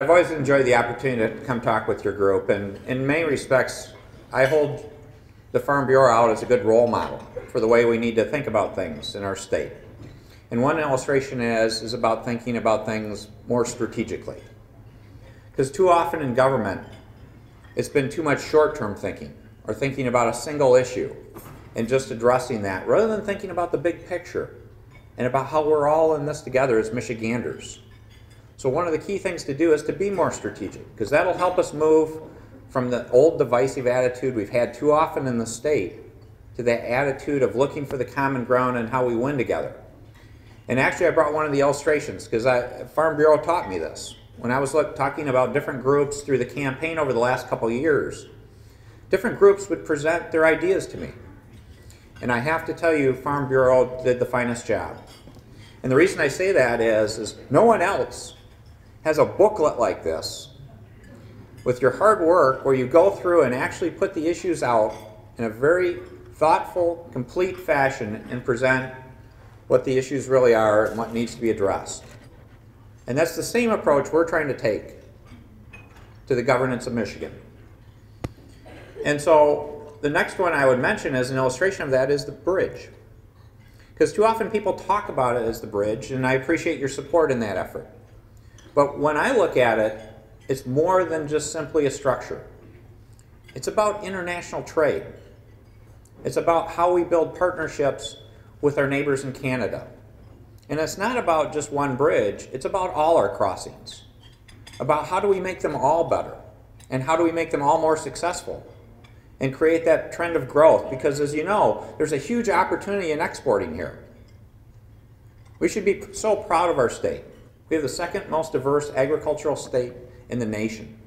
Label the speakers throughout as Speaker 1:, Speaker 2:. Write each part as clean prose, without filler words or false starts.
Speaker 1: I've always enjoyed the opportunity to come talk with your group, and in many respects, I hold the Farm Bureau out as a good role model for the way we need to think about things in our state. And one illustration is about thinking about things more strategically. Because too often in government, it's been too much short-term thinking, or thinking about a single issue and just addressing that, rather than thinking about the big picture and about how we're all in this together as Michiganders. So one of the key things to do is to be more strategic, because that'll help us move from the old divisive attitude we've had too often in the state to that attitude of looking for the common ground and how we win together. And actually I brought one of the illustrations, because Farm Bureau taught me this. When I was talking about different groups through the campaign over the last couple of years, different groups would present their ideas to me. And I have to tell you, Farm Bureau did the finest job. And the reason I say that is no one else has a booklet like this with your hard work where you go through and actually put the issues out in a very thoughtful, complete fashion and present what the issues really are and what needs to be addressed. And that's the same approach we're trying to take to the governance of Michigan. And so the next one I would mention as an illustration of that is the bridge. Because too often people talk about it as the bridge, and I appreciate your support in that effort. But when I look at it, it's more than just simply a structure. It's about international trade. It's about how we build partnerships with our neighbors in Canada. And it's not about just one bridge, it's about all our crossings. About how do we make them all better? And how do we make them all more successful? And create that trend of growth, because as you know, there's a huge opportunity in exporting here. We should be so proud of our state. We have the second most diverse agricultural state in the nation.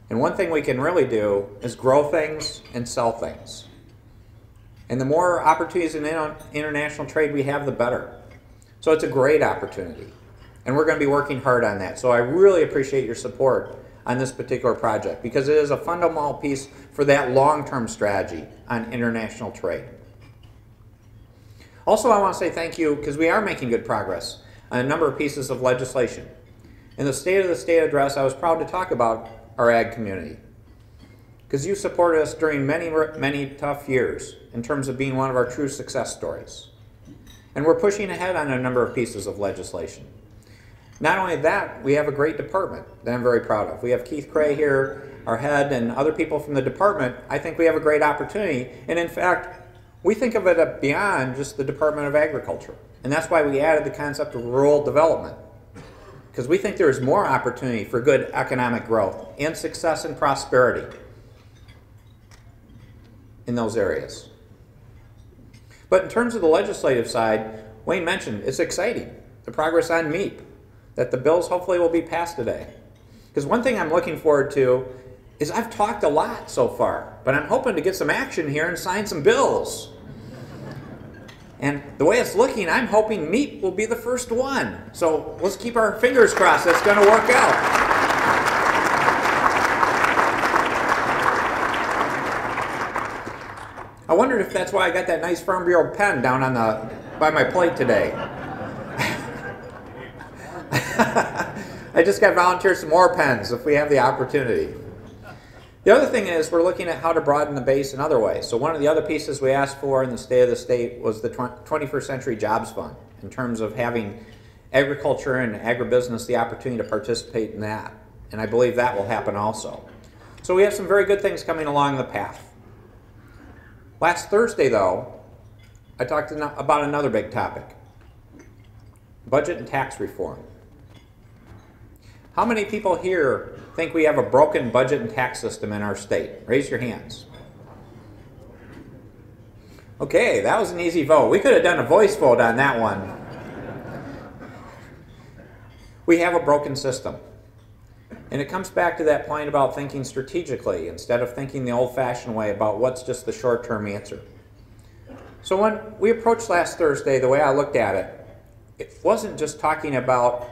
Speaker 1: And one thing we can really do is grow things and sell things. And the more opportunities in international trade we have, the better. So it's a great opportunity. And we're going to be working hard on that. So I really appreciate your support on this particular project, because it is a fundamental piece for that long-term strategy on international trade. Also, I want to say thank you, because we are making good progress on a number of pieces of legislation. In the State of the State address, I was proud to talk about our ag community, because you supported us during many tough years in terms of being one of our true success stories. And we're pushing ahead on a number of pieces of legislation. Not only that, we have a great department that I'm very proud of. We have Keith Cray here, our head, and other people from the department. I think we have a great opportunity. And in fact, we think of it beyond just the Department of Agriculture. And that's why we added the concept of rural development. Because we think there is more opportunity for good economic growth and success and prosperity in those areas. But in terms of the legislative side, Wayne mentioned it's exciting, the progress on MAEAP, that the bills hopefully will be passed today. Because one thing I'm looking forward to is I've talked a lot so far, but I'm hoping to get some action here and sign some bills. And the way it's looking, I'm hoping MAEAP will be the first one. So let's keep our fingers crossed that's going to work out. I wondered if that's why I got that nice Farm Bureau pen down on by my plate today. I just got volunteered some more pens if we have the opportunity. The other thing is we're looking at how to broaden the base in other ways. So one of the other pieces we asked for in the State of the State was the 21st Century Jobs Fund, in terms of having agriculture and agribusiness the opportunity to participate in that. And I believe that will happen also. So we have some very good things coming along the path. Last Thursday, though, I talked about another big topic: budget and tax reform. How many people here think we have a broken budget and tax system in our state? Raise your hands. Okay, that was an easy vote. We could have done a voice vote on that one. We have a broken system. And it comes back to that point about thinking strategically instead of thinking the old-fashioned way about what's just the short-term answer. So when we approached last Thursday, the way I looked at it, it wasn't just talking about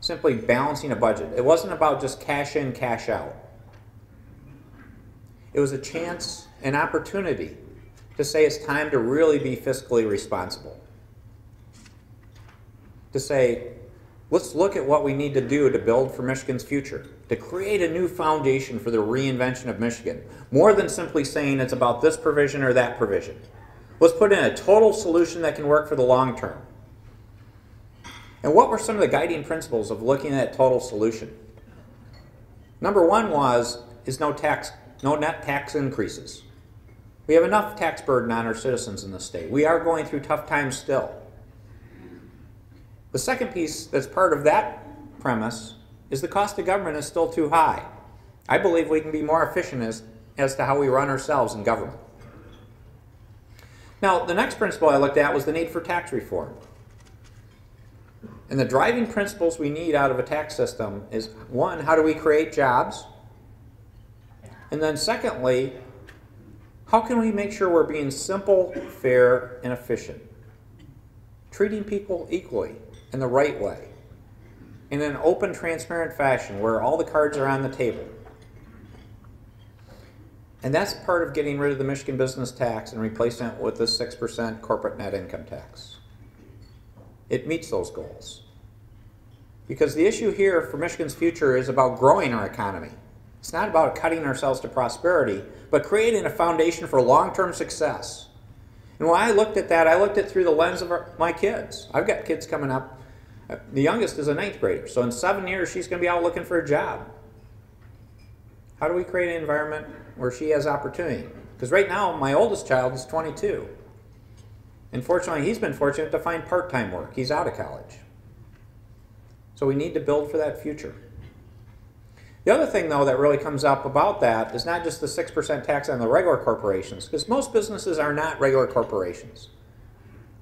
Speaker 1: simply balancing a budget. It wasn't about just cash in, cash out. It was a chance, an opportunity to say it's time to really be fiscally responsible. To say, Let's look at what we need to do to build for Michigan's future, to create a new foundation for the reinvention of Michigan, more than simply saying it's about this provision or that provision. Let's put in a total solution that can work for the long term. And what were some of the guiding principles of looking at that total solution? Number one is no net tax increases. We have enough tax burden on our citizens in the state. We are going through tough times still. The second piece that's part of that premise is the cost of government is still too high. I believe we can be more efficient as to how we run ourselves in government. Now, the next principle I looked at was the need for tax reform. And the driving principles we need out of a tax system is, one, how do we create jobs? And then secondly, how can we make sure we're being simple, fair, and efficient? Treating people equally in the right way, in an open, transparent fashion where all the cards are on the table. And that's part of getting rid of the Michigan business tax and replacing it with the 6% corporate net income tax. It meets those goals. Because the issue here for Michigan's future is about growing our economy. It's not about cutting ourselves to prosperity, but creating a foundation for long-term success. And when I looked at that, I looked at it through the lens of my kids. I've got kids coming up. The youngest is a 9th grader, so in 7 years she's going to be out looking for a job. How do we create an environment where she has opportunity? Because right now, my oldest child is 22. And fortunately, he's been fortunate to find part-time work. He's out of college. So we need to build for that future. The other thing, though, that really comes up about that is not just the 6% tax on the regular corporations, because most businesses are not regular corporations.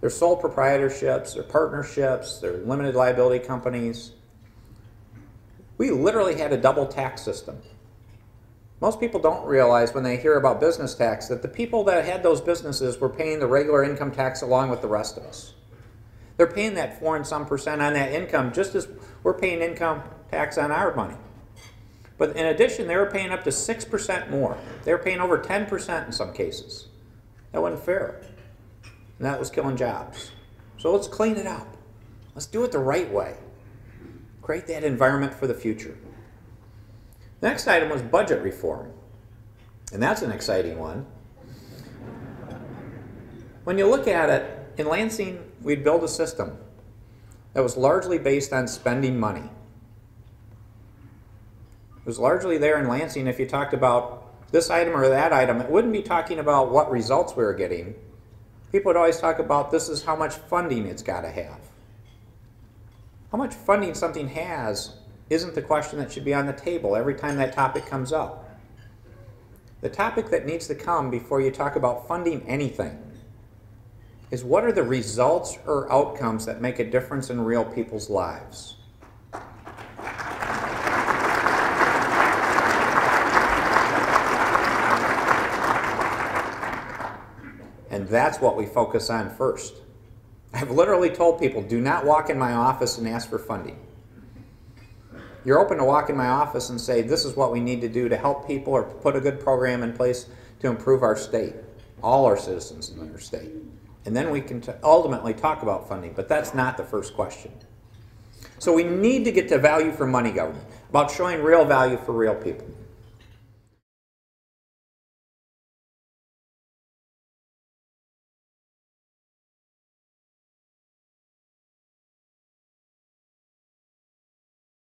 Speaker 1: They're sole proprietorships, they're partnerships, they're limited liability companies. We literally had a double tax system. Most people don't realize when they hear about business tax that the people that had those businesses were paying the regular income tax along with the rest of us. They're paying that 4 and some % on that income just as we're paying income tax on our money. But in addition, they were paying up to 6% more. They were paying over 10% in some cases. That wasn't fair. And that was killing jobs. So let's clean it up. Let's do it the right way. Create that environment for the future. The next item was budget reform. And that's an exciting one. When you look at it, in Lansing, we'd build a system that was largely based on spending money. It was largely there in Lansing. If you talked about this item or that item, it wouldn't be talking about what results we were getting. People would always talk about this is how much funding it's got to have. How much funding something has isn't the question that should be on the table every time that topic comes up. The topic that needs to come before you talk about funding anything is what are the results or outcomes that make a difference in real people's lives. And that's what we focus on first. I've literally told people, do not walk in my office and ask for funding. You're open to walk in my office and say, this is what we need to do to help people or put a good program in place to improve our state, all our citizens in our state. And then we can ultimately talk about funding, but that's not the first question. So we need to get to value for money government, about showing real value for real people.